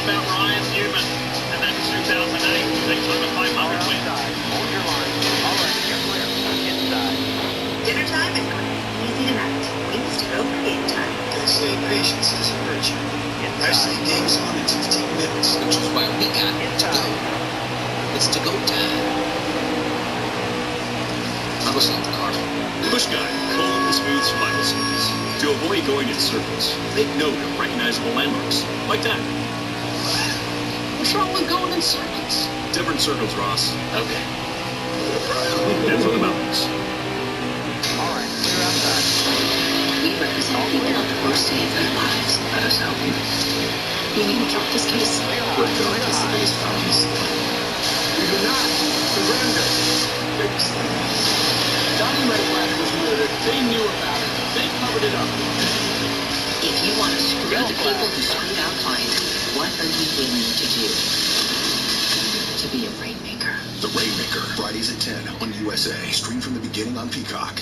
about Ryan Newman and that 2008 Daytona 500 win. Hold your line. All right, you're clear. Inside. Dinner time is going to be easy tonight. Wings to go for game time. They say patience is a virtue. I say game's on in 15 minutes. Which is why we got to go. It's to go time. I'm a soft car. The Busch guy, calm and smooth survival surface. To avoid going in circles, make note of recognizable landmarks, like that. What's wrong with going in circles? Different circles, Ross. Okay. Head for the mountains. All right, clear outside. We represent people on the worst day of their lives. Let us help you. We need to drop this case. We're going to see these problems. We do not surrender. Donnie Redflag was murdered. They knew about it. They covered it up. If you want to screw the people who screwed our client, what are you willing to do? To be a rainmaker. The Rainmaker, Fridays at 10 on USA. Stream from the beginning on Peacock.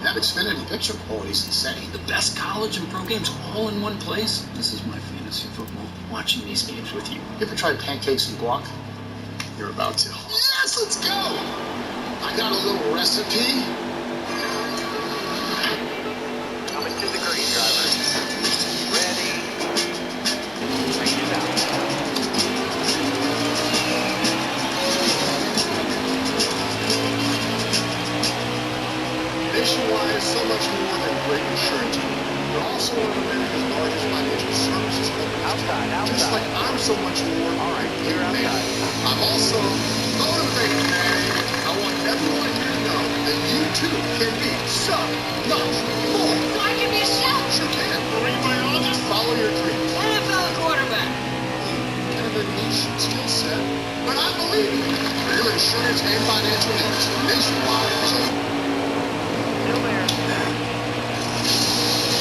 That Xfinity picture quality is insane. The best college and pro games all in one place. This is my fantasy football. Watching these games with you. You ever tried pancakes and guac? You're about to. Yes, let's go! I got a little recipe. Coming to the green, driver. Ready. Green is out. Nationwide is so much more than a great insurance company. They're also one of America's largest financial services companies. Outside. Just like I'm so much more. All right, clear outside. I'm also motivated, man. I want everyone here to know that you too can be so much more. Why give me a shout? Sure can. Marine biologist, follow your dreams. NFL quarterback. Kind of a niche skill set, but I believe in it. For your insurance and financial needs, Nationwide is a Still there.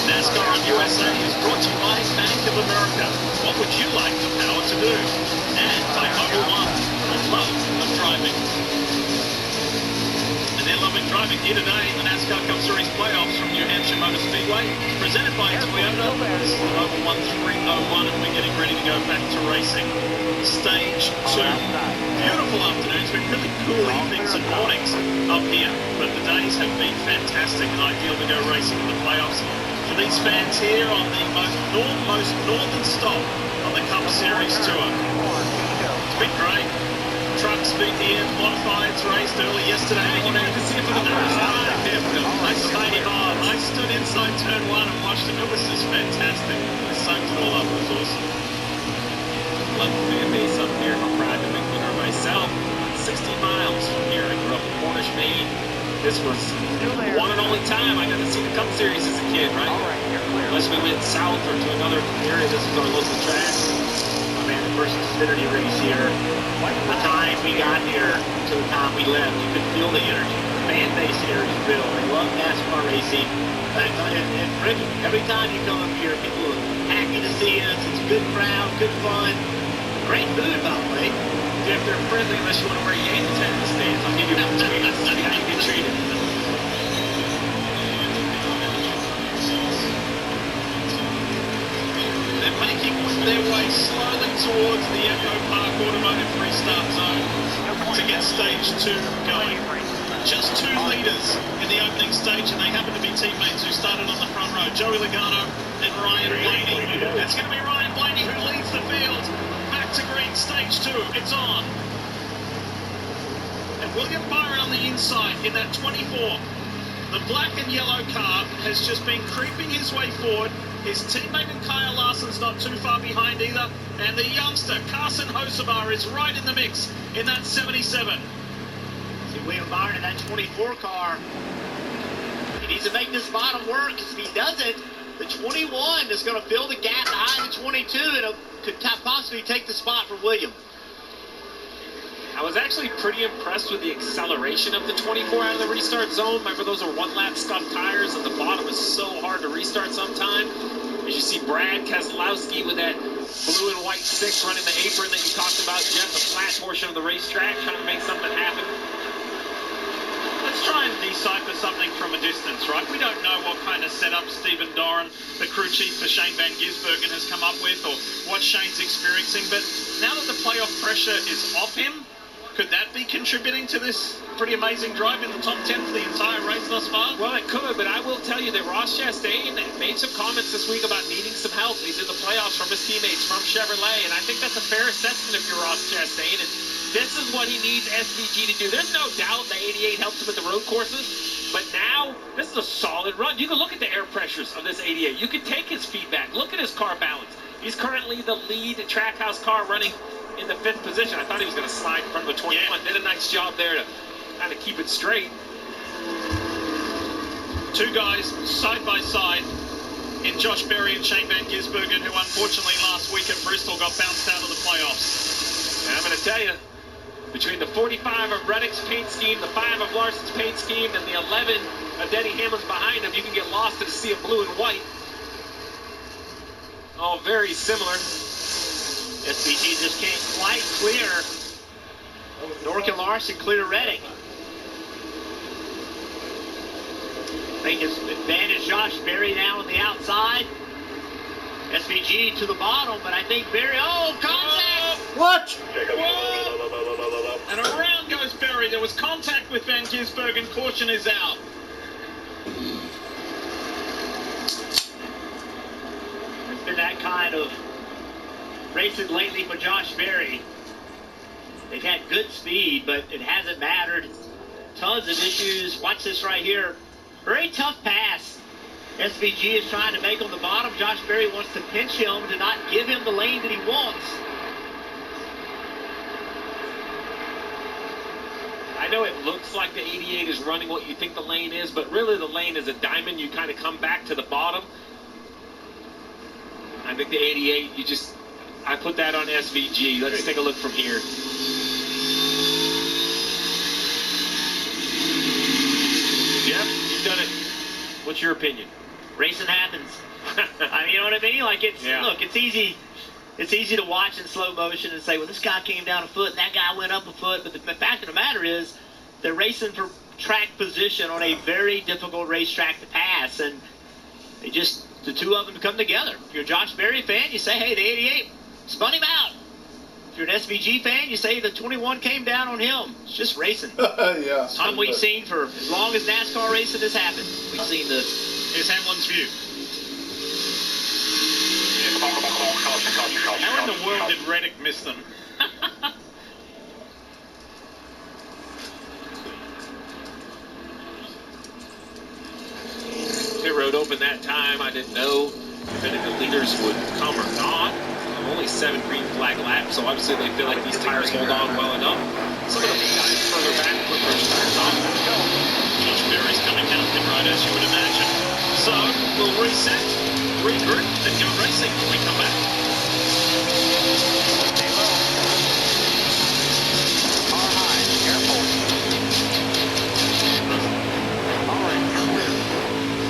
NASCAR on USA is brought to you by Bank of America. What would you like the power to do? And by Mobil 1, the love of driving. And they're loving driving here today in the NASCAR Cup Series playoffs from New Hampshire Motor Speedway, presented by Toyota. This is the Mobil 1301, and we're getting ready to go back to racing. Stage 2. Beautiful afternoon. It's been really cool evenings and mornings up here, but the days have been fantastic and ideal to go racing in the playoffs. For these fans here on the most northern stop on the Cup Series Tour. It's been great. Trucks been here, modifieds raced early yesterday. You know, to see it for the first time. I stayed hard. I stood inside turn 1 and watched it. It was just fantastic. I soaked it all up. It was awesome. Love the fan base up here. I'm proud to be winner myself. 60 miles from here. I grew up in Cornish, Maine. This was the one and only time I got to see the Cup Series as a kid, right? All right, you're clear. Unless we went south or to another area, this is our local track. Oh man, the first Xfinity race here. The time we got here to the time we left, you could feel the energy. The fan base here is real. They love NASCAR racing. And Rick, every time you come up here, people are happy to see us. It's a good crowd, good fun. Great food, by the way. If they're friendly, unless you want to wear Yankees hat in the stands, I'll give you one treat. See how you get treated. They're making their way slowly towards the Echo Park Automotive restart zone to get stage 2 going. Just 2 leaders in the opening stage, and they happen to be teammates who started on the front row, Joey Logano and Ryan Blaney. It's going to be Ryan Blaney who leads the field. Back to green, stage 2, it's on. And William Byron on the inside in that 24. The black and yellow car has just been creeping his way forward. His teammate and Kyle Larson's not too far behind either. And the youngster, Carson Hocevar, is right in the mix in that 77. See William Byron in that 24 car. He needs to make this bottom work. If he doesn't, the 21 is going to fill the gap behind the 22 and could possibly take the spot from William. I was actually pretty impressed with the acceleration of the 24 out of the restart zone. Remember, those are one-lap scuffed tires, and the bottom is so hard to restart sometime. As you see Brad Keselowski with that blue and white 6 running the apron that you talked about, Jeff, the flat portion of the racetrack, trying to make something happen. Let's try and decipher something from a distance, right? We don't know what kind of setup Stephen Doran, the crew chief for Shane Van Gisbergen, has come up with, or what Shane's experiencing. But now that the playoff pressure is off him, could that be contributing to this pretty amazing drive in the top 10 for the entire race thus far? Well, it could, but I will tell you that Ross Chastain made some comments this week about needing some help. He's in the playoffs from his teammates from Chevrolet, and I think that's a fair assessment if you're Ross Chastain, and this is what he needs SVG to do. There's no doubt the 88 helps him with the road courses, but now this is a solid run. You can look at the air pressures of this 88. You can take his feedback. Look at his car balance. He's currently the lead Trackhouse car running in the 5th position. I thought he was going to slide in front of the 21. Yeah. Did a nice job there to kind of keep it straight. Two guys side by side in Josh Berry and Shane Van Gisbergen, who unfortunately last week at Bristol got bounced out of the playoffs. And I'm going to tell you, between the 45 of Reddick's paint scheme, the 5 of Larson's paint scheme, and the 11 of Denny Hamlin's behind him, you can get lost in a sea of blue and white. All very similar. SVG just can't quite clear Nork and Larson, clear Reddick. I think his advantage Josh Berry now on the outside. SVG to the bottom, but I think Berry, contact! What? Whoa! And around goes Berry. There was contact with Van Gisbergen. Caution is out. It's been that kind of racing lately for Josh Berry. They've had good speed, but it hasn't mattered. Tons of issues. Watch this right here. Very tough pass. SVG is trying to make on the bottom. Josh Berry wants to pinch him to not give him the lane that he wants. I know it looks like the 88 is running what you think the lane is, but really the lane is a diamond. You kind of come back to the bottom. I think the 88, I put that on SVG. Let's take a look from here. Jeff, you've done it. What's your opinion? Racing happens. I mean, you know what I mean? Like, look, it's easy. It's easy to watch in slow motion and say, well, this guy came down a foot and that guy went up a foot. But the fact of the matter is, they're racing for track position on a very difficult racetrack to pass. And the two of them come together. If you're a Josh Berry fan, you say, hey, the 88 spun him out. If you're an SVG fan, you say the 21 came down on him. It's just racing. Yeah. Something we've seen for as long as NASCAR racing has happened. We've seen this. Here's Hamlin's view. How in the world did Reddick miss them? Pit road open that time. I didn't know if any of the leaders would come or not. Only 7 green flag laps, so obviously they feel like these tires hold on well enough. Some of the guys further back put those tires on. Josh Berry's coming down pit road, as you would imagine. So we'll reset, regroup, and go racing when we come back. Stay low. Car high. Careful. All right, clear.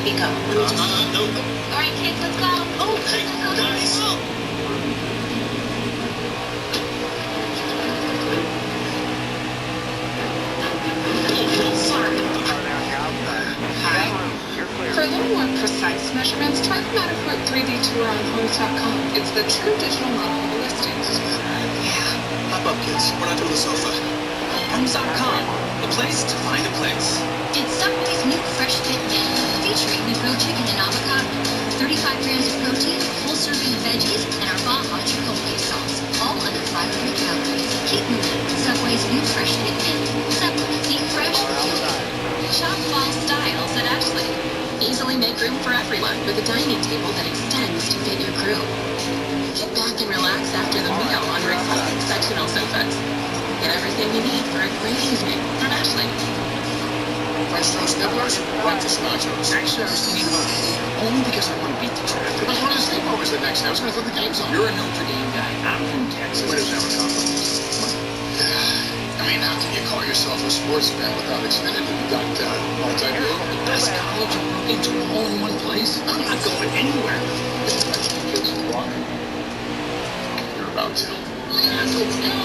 Pico. No. All right, kids, let's go. Oh, Hey, guys. Sorry. Car down the outside. Hi. You're clear. For a little more precise measurements, try the Matterport 3D tour on Homes.com. It's the true digital model of the listings. Yeah. Hop up, kids. We're not doing the sofa. Homes.com, the place to find a place. It's Subway's new fresh fit meal, featuring the grilled chicken and avocado, 35 grams of protein, full serving of veggies, and our Baja Chipotle sauce, all under 500 calories. Keep moving. Subway's new fresh fit meal. Subway, eat fresh, feel good. Shop fall styles at Ashley. Easily make room for everyone with a dining table that extends to fit your crew. Get back and relax after the meal on reclining sectional sofas. Get everything you need for a great evening from Ashley. French toast nibblers, breakfast nachos. Actually, I was thinking about only because I want to beat the traffic. But one of the sleepovers the next day. I was going to throw the games on. You're a Notre Dame guy. I'm from Texas. Wait a minute, I mean, how can you call yourself a sports fan without Xfinity? You got multi-view. The best college and pro games all in one place. I'm not going anywhere. You're about to. I don't know.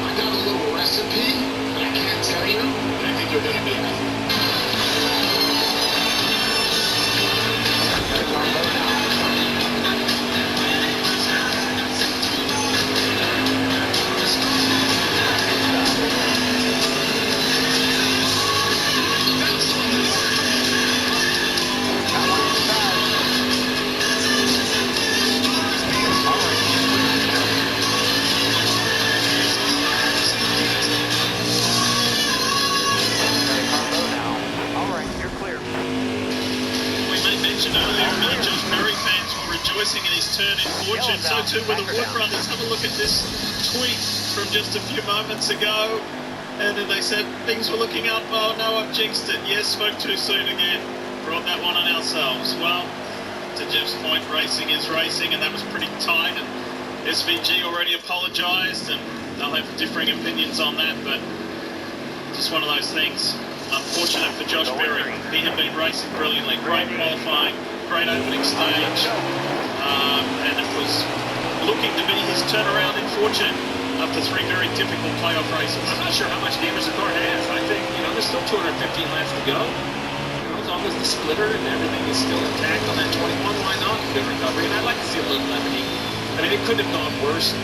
I got a little recipe, but I can't tell you. I think you're going to be racing in his turn in fortune. So too with the Wood brothers. Have a look at this tweet from just a few moments ago. And then they said things were looking up. Oh no, I've jinxed it. Yes, spoke too soon again. Brought that one on ourselves. Well, to Jeff's point, racing is racing, and that was pretty tight. And SVG already apologised, and they'll have differing opinions on that, but just one of those things. Unfortunate for Josh Berry. He had been racing brilliantly. Great qualifying, great opening stage, and it was looking to be his turnaround in fortune after 3 very typical playoff races. I'm not sure how much damage the car has. I think, there's still 215 laps to go. As long as the splitter and everything is still intact on that 21, why not? Good recovery, and I'd like to see a little levity. I mean, it couldn't have gone worse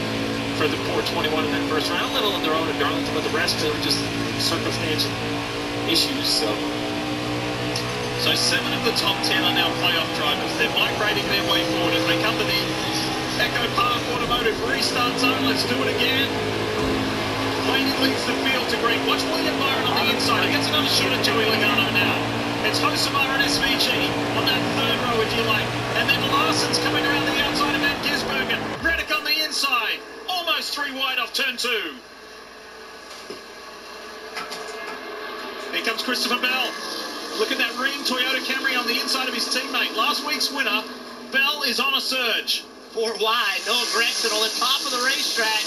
for the poor 21 in that first round. A little on their own at Darlington, but the rest of them were just circumstantial issues. So 7 of the top 10 are now playoff drivers. They're migrating their way forward as they come to the Echo Park Automotive restart zone. Let's do it again. Blaney leads the field to green. Watch William Byron on the inside. He gets another shot at Joey Logano now. It's Hosemar and SVG on that third row, if you like. And then Larson's coming around the outside of Van Gisbergen. Reddick on the inside. Almost 3 wide off turn 2. Here comes Christopher Bell. Look at that ring Toyota Camry on the inside of his teammate. Last week's winner, Bell is on a surge. 4 wide. Noah Gregson on the top of the racetrack.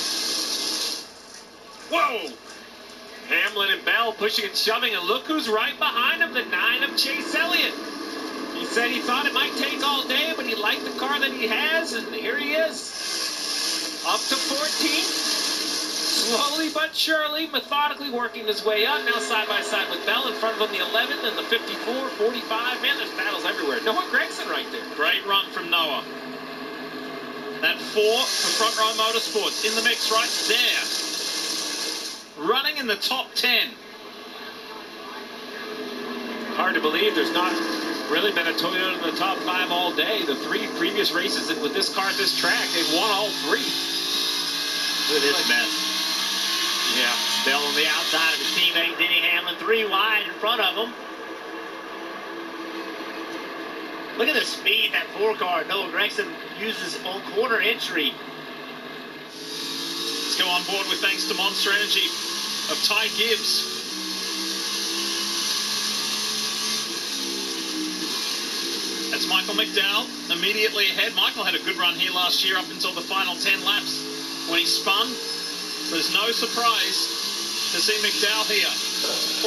Whoa! Hamlin and Bell pushing and shoving, and look who's right behind him, the 9 of Chase Elliott. He said he thought it might take all day, but he liked the car that he has, and here he is. Up to 14th. Slowly but surely, methodically working his way up. Now side by side with Bell. In front of him, the 11th and the 54, 45. Man, there's battles everywhere. Noah Gregson right there. Great run from Noah. That 4 for Front Row Motorsports in the mix right there. Running in the top 10. Hard to believe there's not really been a Toyota in the top 5 all day. The 3 previous races with this car at this track, they've won all 3. Look at this mess. Yeah. Bell on the outside of his teammate, Denny Hamlin, 3 wide in front of him. Look at the speed that 4 car Noah Gregson uses on corner entry. Let's go on board with thanks to Monster Energy of Ty Gibbs. That's Michael McDowell immediately ahead. Michael had a good run here last year up until the final 10 laps when he spun. So there's no surprise to see McDowell here.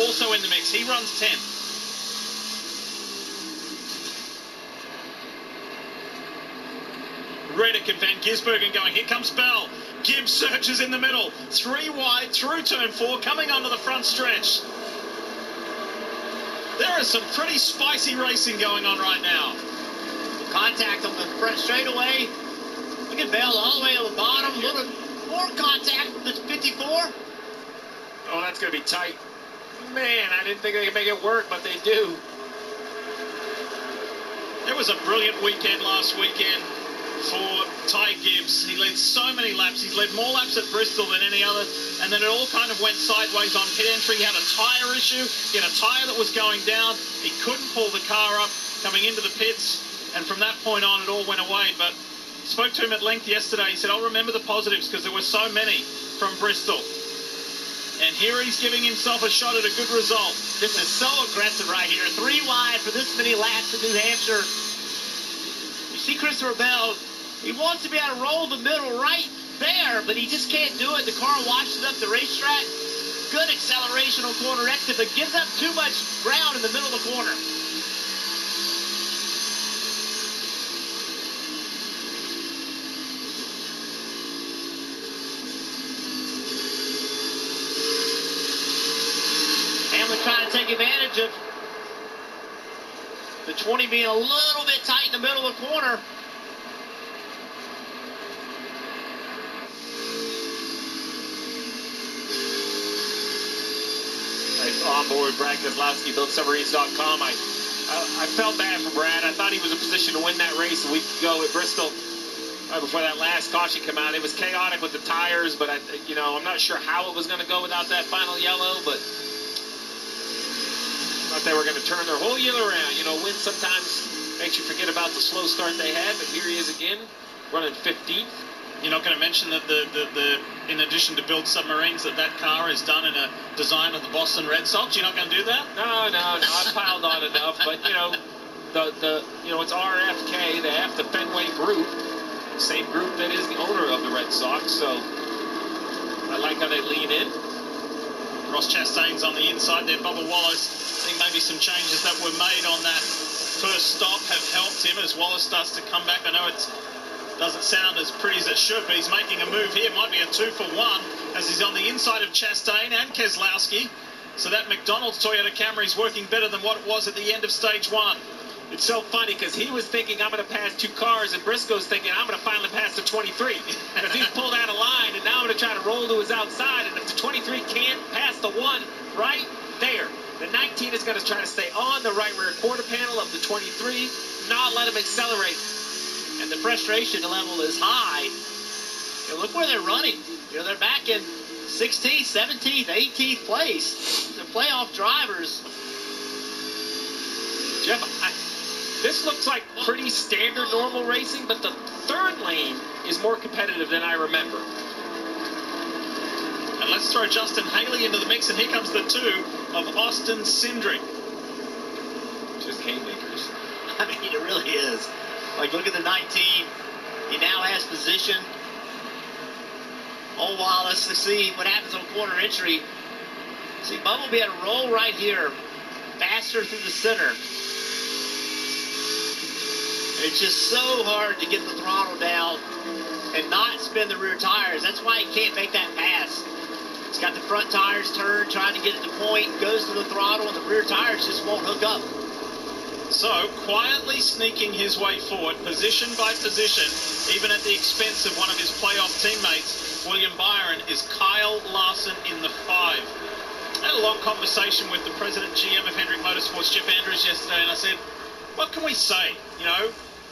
Also in the mix. He runs 10th. Reddick and Van Gisbergen going. Here comes Bell. Gibbs searches in the middle. 3 wide through turn 4, coming onto the front stretch. There is some pretty spicy racing going on right now. Contact on the front straightaway. Look at Bell all the way to the bottom. A little more contact from the 54. Oh, that's going to be tight. Man, I didn't think they could make it work, but they do. It was a brilliant weekend last weekend for Ty Gibbs. He led so many laps. He's led more laps at Bristol than any other, and then it all kind of went sideways on pit entry. He had a tyre issue. He had a tyre that was going down. He couldn't pull the car up coming into the pits, and from that point on, it all went away. But spoke to him at length yesterday. He said, I'll remember the positives because there were so many from Bristol. And here he's giving himself a shot at a good result. This is so aggressive right here. 3 wide for this many laps in New Hampshire. You see Christopher Bell. He wants to be able to roll the middle right there, but he just can't do it. The car washes up the racetrack. Good acceleration on corner exit, but gives up too much ground in the middle of the corner. Hamlin trying to take advantage of the 20 being a little bit tight in the middle of the corner. On board Brad Keselowski, BuiltSubmarines.com. I felt bad for Brad. I thought he was in position to win that race a week ago at Bristol. Right before that last caution came out, it was chaotic with the tires, but I'm not sure how it was going to go without that final yellow. But I thought they were going to turn their whole year around. Win sometimes Makes you forget about the slow start they had, but here he is again, running 15th. You're not going to mention that the in addition to build submarines, that car is done in a design of the Boston Red Sox. You're not going to do that? No. I piled on enough, but it's RFK, the Fenway Group, same group that is the owner of the Red Sox. So I like how they lean in. Ross Chastain's on the inside there. Bubba Wallace. I think maybe some changes that were made on that first stop have helped him as Wallace starts to come back. I know it doesn't sound as pretty as it should, but he's making a move here. Might be a 2-for-1 as he's on the inside of Chastain and Keselowski. So that McDonald's Toyota Camry is working better than what it was at the end of stage 1. It's so funny because he was thinking, I'm going to pass 2 cars, and Briscoe's thinking, I'm going to finally pass the 23. Because he's pulled out a line, and now I'm going to try to roll to his outside. And if the 23 can't pass the 1 right there, the 19 is going to try to stay on the right rear quarter panel of the 23, not let him accelerate. And the frustration level is high. Look where they're running. They're back in 16th, 17th, 18th place. They're playoff drivers. Jeff, this looks like pretty standard normal racing, but the third lane is more competitive than I remember. And let's throw Justin Haley into the mix, and here comes the 2 of Austin Cindric. Just haymakers. I mean, it really is. Like, look at the 19. He now has position. Oh, wow, let's see what happens on corner entry. See, Bubba will be able to roll right here, faster through the center. It's just so hard to get the throttle down and not spin the rear tires. That's why he can't make that pass. He's got the front tires turned, trying to get it to point, goes to the throttle, and the rear tires just won't hook up. So, quietly sneaking his way forward, position by position, even at the expense of one of his playoff teammates, William Byron, is Kyle Larson in the 5. I had a long conversation with the president GM of Hendrick Motorsports, Jeff Andrews, yesterday, and I said, what can we say,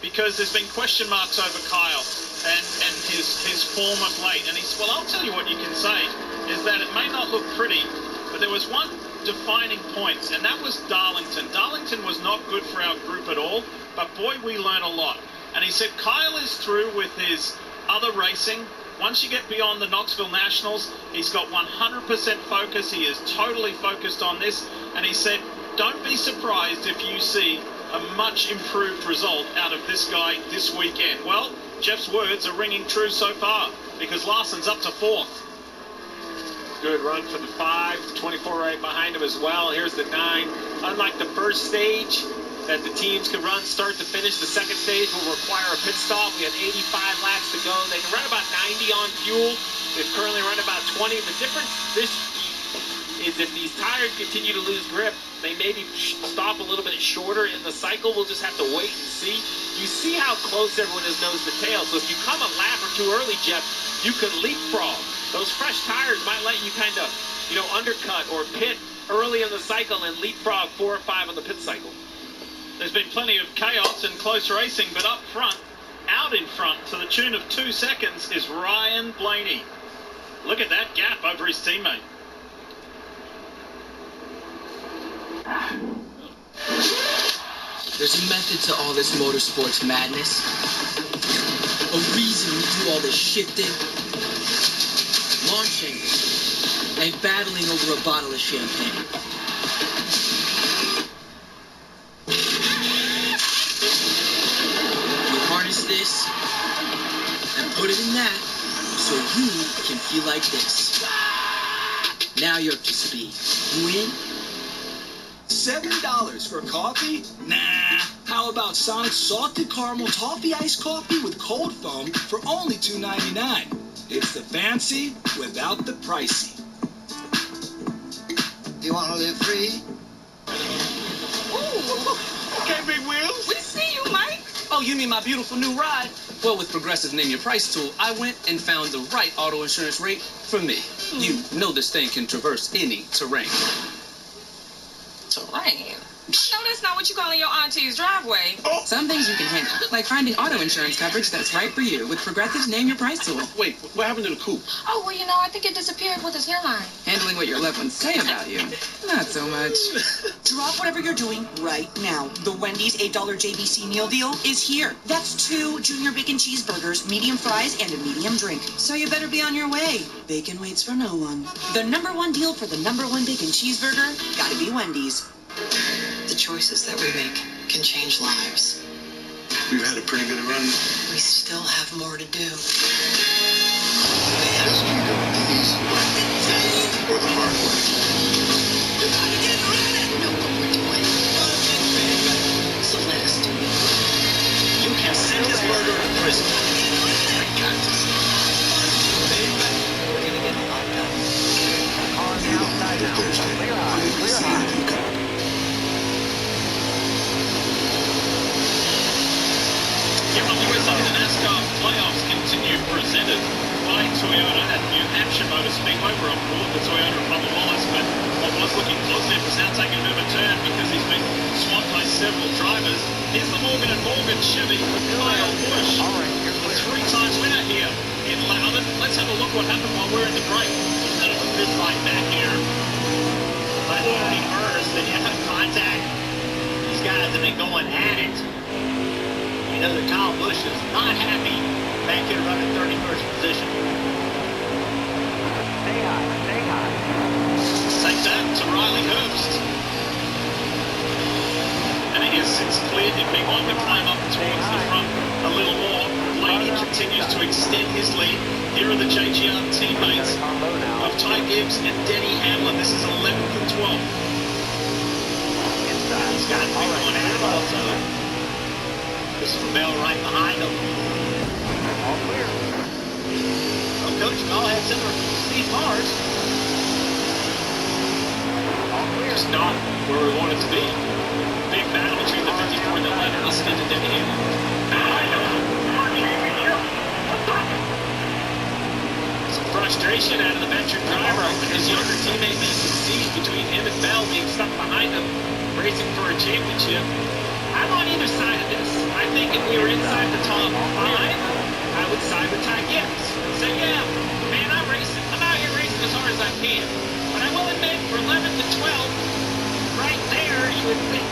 because there's been question marks over Kyle and his form of late. And he said, well, I'll tell you what you can say, is that it may not look pretty, but there was one defining point, and that was Darlington. Darlington was not good for our group at all, but boy, we learned a lot. And he said Kyle is through with his other racing. Once you get beyond the Knoxville Nationals, he's got 100% focus. He is totally focused on this. And he said, don't be surprised if you see a much improved result out of this guy this weekend. Well, Jeff's words are ringing true so far, because Larson's up to 4th. Good run for the 5, 24 right behind him as well. Here's the 9. Unlike the first stage that the teams could run start to finish, the second stage will require a pit stop. We have 85 laps to go. They can run about 90 on fuel. They've currently run about 20. The difference this is if these tires continue to lose grip, they maybe stop a little bit shorter in the cycle. We'll just have to wait and see. You see how close everyone is nose to tail. So if you come a lap or 2 early, Jeff, you could leapfrog. Those fresh tires might let you kind of, undercut or pit early in the cycle and leapfrog 4 or 5 on the pit cycle. There's been plenty of chaos and close racing, but up front, out in front, to the tune of 2 seconds, is Ryan Blaney. Look at that gap over his teammate. There's a method to all this motorsports madness. A reason we do all this shifting, launching, and battling over a bottle of champagne. We harness this and put it in that so you can feel like this. Now you're up to speed. You in? $7 for coffee? Nah. How about Sonic's salted caramel toffee iced coffee with cold foam for only $2.99? It's the fancy without the pricey. You want to live free? Ooh, okay, Big Wheels. We see you, Mike. Oh, you mean my beautiful new ride? Well, with Progressive Name Your Price tool, I went and found the right auto insurance rate for me. You know this thing can traverse any terrain. Terrain? No, that's not what you call in your auntie's driveway. Oh. Some things you can handle, like finding auto insurance coverage that's right for you with Progressive's Name Your Price tool. Wait, what happened to the coupe? Oh, well, I think it disappeared with his hairline. Handling what your loved ones say about you, not so much. Drop whatever you're doing right now. The Wendy's $8 JBC meal deal is here. That's 2 junior bacon cheeseburgers, medium fries, and a medium drink. So you better be on your way. Bacon waits for no one. The #1 deal for the #1 bacon cheeseburger, gotta be Wendy's. The choices that we make can change lives. We've had a pretty good run. We still have more to do. This can go the easy way or the hard way. Know what we're doing. Celeste. You can send his murderer to prison. I got this. We're gonna get a lot done. On the outside now. Clear high. Clear high. Here on the USA, the NASCAR playoffs continue, presented by Toyota at New Hampshire Motor Speedway. We're on board the Toyota of Bubba Wallace, but what was looking positive is now taking a bit of a turn because he's been swamped by several drivers. Here's the Morgan & Morgan Chevy, Kyle Busch, the 3-time winner here in Loudon. Let's have a look what happened while we're in the break. He's got a fist fight back here. But first, and you have contact. These guys have been going at it. You know that Kyle Busch is not happy back here running 31st position. Stay high, stay high. Take that to Riley Herbst. And he has since cleared him. He wanted to climb up towards the front a little more. Blaney continues to extend his lead. Here are the JGR teammates of Ty Gibbs and Denny Hamlin. This is 11th and 12th. He's got to be going at it also. This is Bell right behind him. All clear. Well, Coach, go ahead, send her Steve Mars. All clear. Just not where we want it to be. Big battle between the 54 and the 11. Listen to Denny Hamlin. Some frustration out of the veteran driver. His younger teammate being conceived between him and Bell being stuck behind him, racing for a championship. I'm on either side of this. I think if we were inside the top 5, I would side with Ty Gibbs. Say, yeah, man, I'm out here racing as hard as I can. But I will admit, for 11th to 12th, right there, you would think,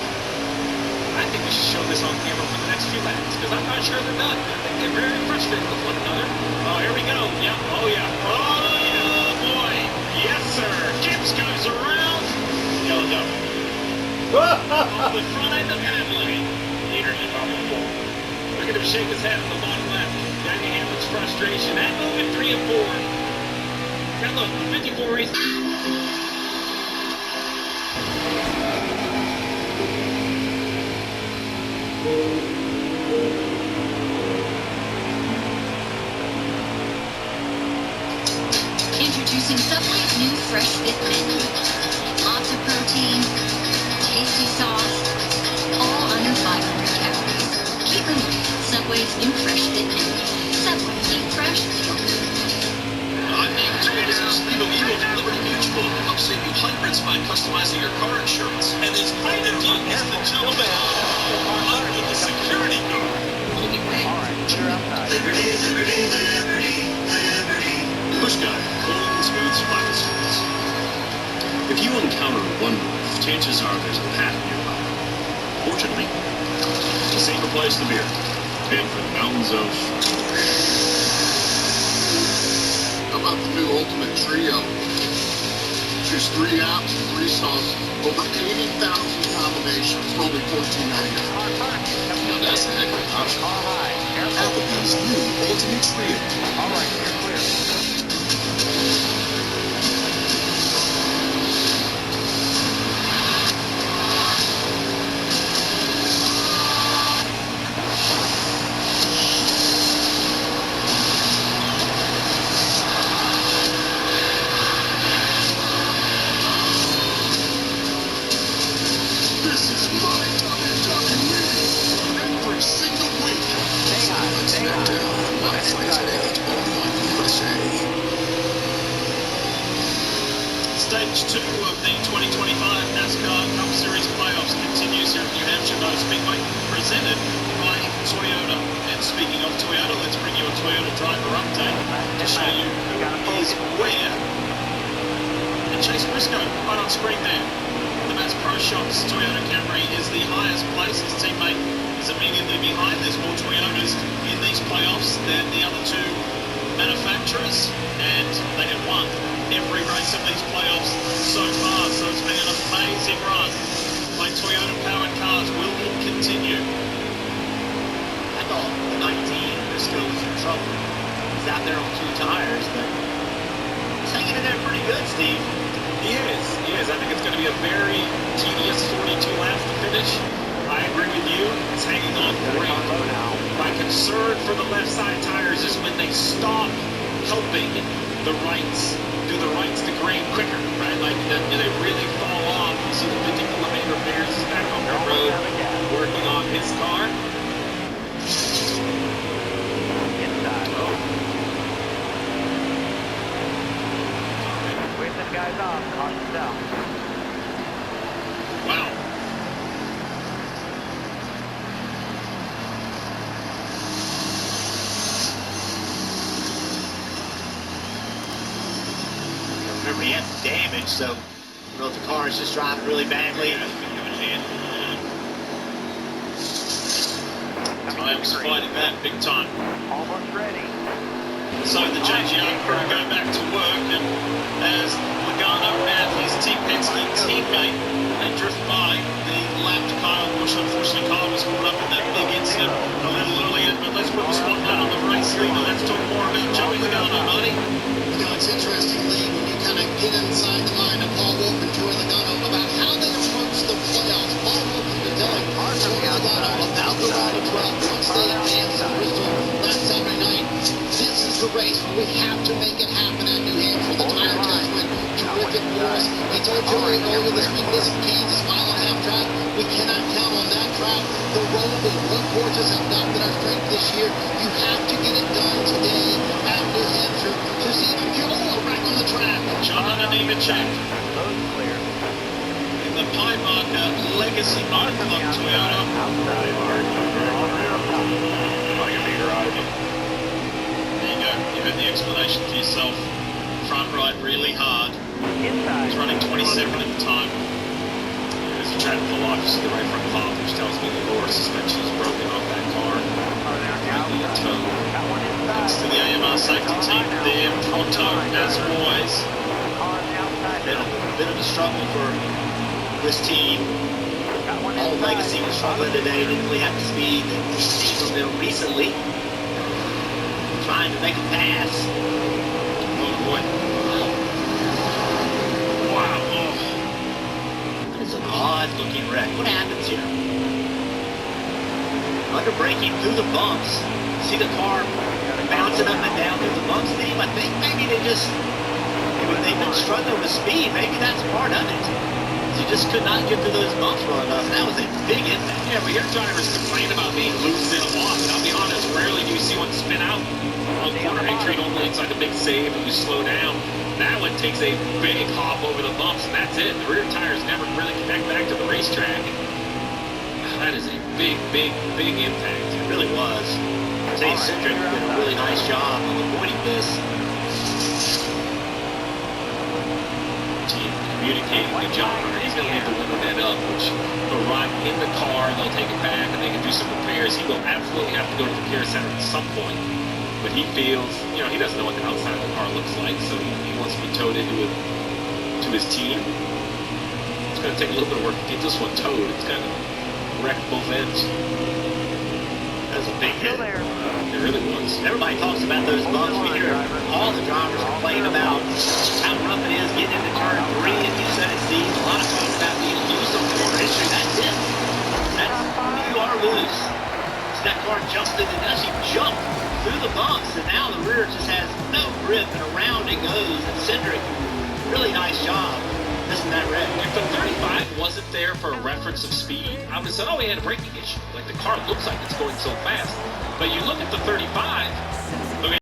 I think we should show this on camera for the next few laps, because I'm not sure they're done. I think they're very frustrated with one another. Oh, here we go. Yeah, oh, yeah. Oh, yeah, boy. Yes, sir. Gibbs goes around. Go. On the front end of Hamlin. Leadership on the floor. Look at him shake his head on the bottom left. Danny Hamlin's frustration. That move at 3 and 4. Now look, 54 races. Introducing Subway's new Fresh Fit menu. Lots of protein, tasty sauce, all under 500 calories. Keep moving. Subway's new Fresh Fit menu. Subway, eat fresh, feel good. I'm being told this is legal from Liberty Mutual to help save you hundreds by customizing your car insurance. And this brand new deal is the gentleman under the security guard. Holy wait. All right, clear outside. Liberty, liberty, liberty, liberty. Push guy, cold and smooth survival service. If you encounter one wolf, chances are there's a path nearby. Fortunately, it's a safer place to be. And for the mountains of... How about the new Ultimate Trio? Just 3 apps, 3 sauces, over 80,000 combinations for only $14.99. Now that's a heck of an option. Car high. Applebee's new Ultimate Trio. All right, you're clear. This is my WWE every single week. Stay high, stay high. My flight today, only on USA. Stage 2 of the 2025 NASCAR Cup Series playoffs continues here at New Hampshire Motor Speedway, presented by Toyota. And speaking of Toyota, let's bring you a Toyota driver update to show you who is where. And Chase Briscoe, right on screen there. The Mass Pro Shops Toyota Camry is the highest place. His teammate is immediately behind. There's more Toyotas in these playoffs than the other two manufacturers, and they have won every race of these playoffs so far. So it's been an amazing run by Toyota powered cars. Will it continue? I thought the 19 Briscoe was in trouble. He's out there on 2 tires, but he's hanging in there pretty good, Steve. He is. I think it's going to be a very tedious 42 laps to finish. I agree with you. It's hanging on great. My concern for the left side tires is when they stop helping the rights, do the rights degrade quicker, right? Like, do they really fall off? You see the 50mm Bears is back on the road working on his car. Wave them guys off. Caution down. Wow. Remember, he had some damage, so I don't know if the car is just driving really badly. Time's fighting that big time. Almost ready. So the JGR crew go back to work, and as Logano and his Team Penske teammate, they drift by the lapped Kyle Busch. Unfortunately, Kyle was caught up in that big incident a little earlier, but let's put the spotlight on the race leader. Let's talk more about Joey Logano, Marty. You know, it's interesting, Lee, when you kind of get inside the mind of Paul Wolf and Joey Logano about how they approach the playoffs. Paul Wolf has been telling Joey Logano about the ride of 12 once they advance to Bristol last Saturday night. This is the race where we have to make it happen at New Hampshire. The tire test went terrific for us. He told Joey earlier this week, listen, Kansas mile and a half track, we cannot count on that track. The road, the courses have not been our strength this year. You have to get it done today at New Hampshire. So Stephen Joel back on the track. John and Nemechek Road clear. in the Pie Marker Legacy Motor Club Toyota. There you go. You heard the explanation for yourself. Front right really hard. He's running 27 at the time. There's a track pull off. You see the right front pop, which tells me the lower suspension is broken off that car. Thanks to the AMR safety team there, pronto as always. Bit of a struggle for this team. All Legacy was struggling today. Didn't really have the speed that we've seen from them recently. Trying to make a pass. Oh boy. Wow. It's an odd looking wreck. What happens here? Under braking through the bumps. See the car bouncing up and down through the bumps, Steve? I think maybe they've been struggling with speed. Maybe that's part of it. You just could not get through those bumps well enough. That was a big impact. Yeah, we hear drivers complain about being loose and off, and I'll be honest, rarely do you see one spin out on corner entry. Normally it's like a big save and you slow down. That one takes a big hop over the bumps, and that's it. The rear tires never really connect back to the racetrack. That is a big impact. It really was. Jay Cindric did a really nice job of avoiding this. Team communicating with John Hunter. He's going to leave the window net up, which they'll ride in the car, they'll take it back, and they can do some repairs. He will absolutely have to go to the care center at some point. But he feels, you know, he doesn't know what the outside of the car looks like, so he wants to be towed into his team. It's going to take a little bit of work to get this one towed. It's kind of wrecked both ends. That was a big hit. It really was. Everybody talks about those bumps. We hear all the drivers complain about how rough it is getting into turn 3, and you said it, Steve. A lot of talk about being loose on corner entry. That's it. You are loose. So that car jumps in, and actually jumped through the bumps, and now the rear just has no grip, and around it goes. And Cindric, really nice job. Missing that wreck. If the 35 wasn't there for a reference of speed, I would have said, oh, he had a braking issue. Like, the car looks like it's going so fast. But you look at the 35,